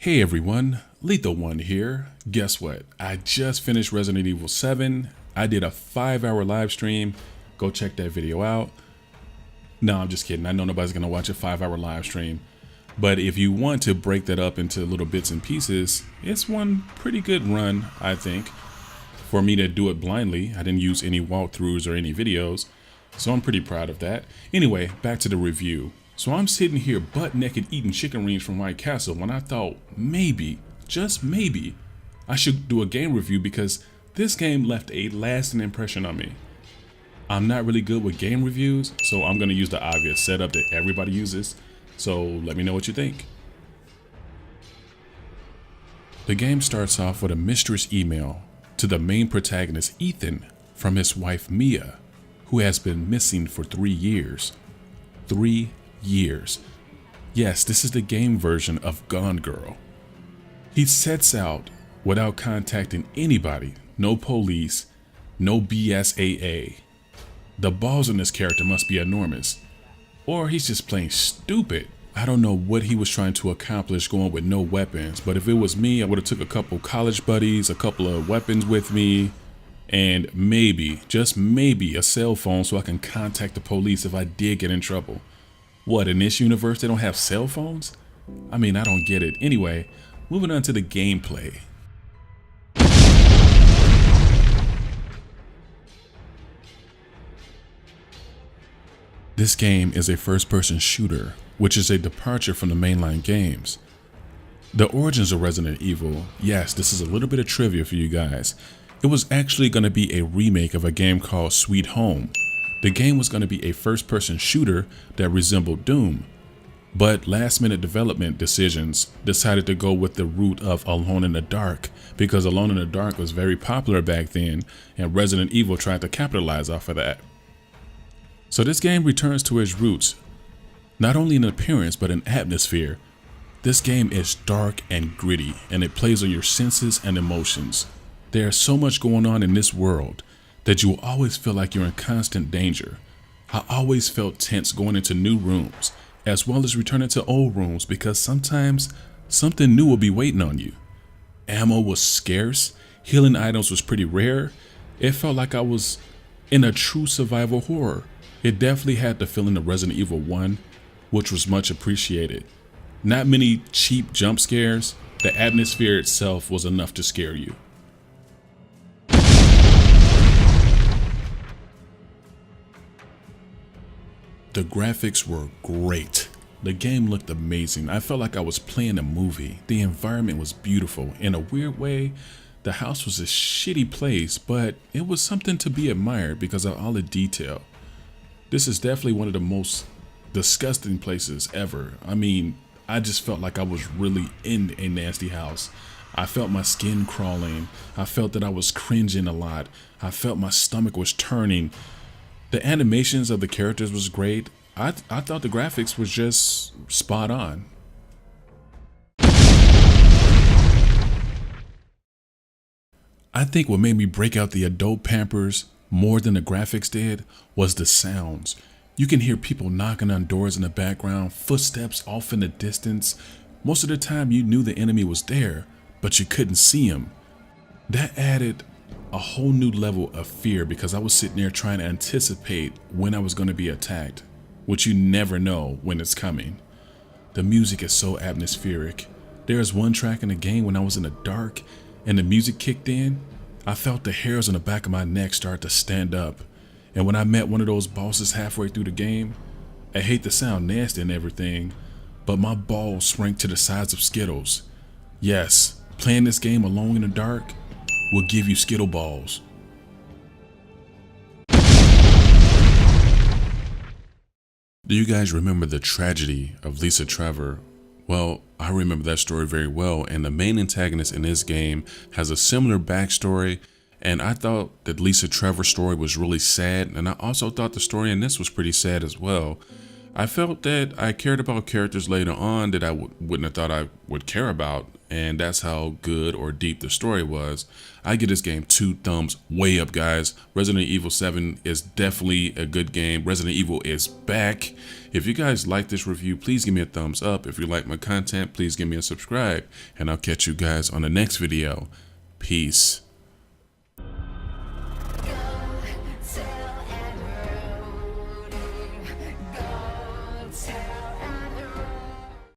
Hey everyone, Lethal One here. Guess what? I just finished Resident Evil 7. I did a 5-hour live stream. Go check that video out. No, I'm just kidding. I know nobody's gonna watch a 5-hour live stream. But if you want to break that up into little bits and pieces, it's one pretty good run, I think. For me to do it blindly, I didn't use any walkthroughs or any videos. So I'm pretty proud of that. Anyway, back to the review. So I'm sitting here butt naked eating chicken wings from White Castle when I thought maybe, just maybe, I should do a game review because this game left a lasting impression on me. I'm not really good with game reviews, so I'm gonna use the obvious setup that everybody uses. So let me know what you think. The game starts off with a mysterious email to the main protagonist Ethan from his wife Mia, who has been missing for 3 years. 3 years. Yes, this is the game version of Gone Girl. He sets out without contacting anybody, no police, no BSAA. The balls on this character must be enormous. Or he's just plain stupid. I don't know what he was trying to accomplish going with no weapons, but if it was me, I would have took a couple college buddies, a couple of weapons with me, and maybe, just maybe, a cell phone so I can contact the police if I did get in trouble. What, in this universe they don't have cell phones? I mean, I don't get it. Anyway, moving on to the gameplay. This game is a first-person shooter, which is a departure from the mainline games. The origins of Resident Evil, yes, this is a little bit of trivia for you guys. It was actually going to be a remake of a game called Sweet Home. The game was going to be a first-person shooter that resembled Doom, but last-minute development decisions decided to go with the route of Alone in the Dark because Alone in the Dark was very popular back then, and Resident Evil tried to capitalize off of that. So this game returns to its roots, not only in appearance but in atmosphere. This game is dark and gritty, and it plays on your senses and emotions. There's so much going on in this world that you will always feel like you're in constant danger. I always felt tense going into new rooms, as well as returning to old rooms because sometimes something new will be waiting on you. Ammo was scarce, healing items was pretty rare. It felt like I was in a true survival horror. It definitely had the feeling of Resident Evil 1, which was much appreciated. Not many cheap jump scares. The atmosphere itself was enough to scare you. The graphics were great. The game looked amazing. I felt like I was playing a movie. The environment was beautiful. In a weird way, the house was a shitty place, but it was something to be admired because of all the detail. This is definitely one of the most disgusting places ever. I mean, I just felt like I was really in a nasty house. I felt my skin crawling. I felt that I was cringing a lot. I felt my stomach was turning. The animations of the characters was great. I thought the graphics was just spot on. I think what made me break out the adult Pampers more than the graphics did was the sounds. You can hear people knocking on doors in the background, footsteps off in the distance. Most of the time you knew the enemy was there, but you couldn't see him. That added a whole new level of fear because I was sitting there trying to anticipate when I was going to be attacked, which you never know when it's coming. The music is so atmospheric. There's one track in the game when I was in the dark and the music kicked in. I felt the hairs on the back of my neck start to stand up. And when I met one of those bosses halfway through the game, I hate to sound nasty and everything, but my balls shrank to the size of Skittles. Yes, playing this game alone in the dark will give you Skittle balls. Do you guys remember the tragedy of Lisa Trevor? Well, I remember that story very well, and the main antagonist in this game has a similar backstory, and I thought that Lisa Trevor's story was really sad, and I also thought the story in this was pretty sad as well. I felt that I cared about characters later on that I wouldn't have thought I would care about and that's how good or deep the story was. I give this game 2 thumbs way up, guys. Resident Evil 7 is definitely a good game. Resident Evil is back. If you guys like this review, please give me a thumbs up. If you like my content, please give me a subscribe, and I'll catch you guys on the next video. Peace.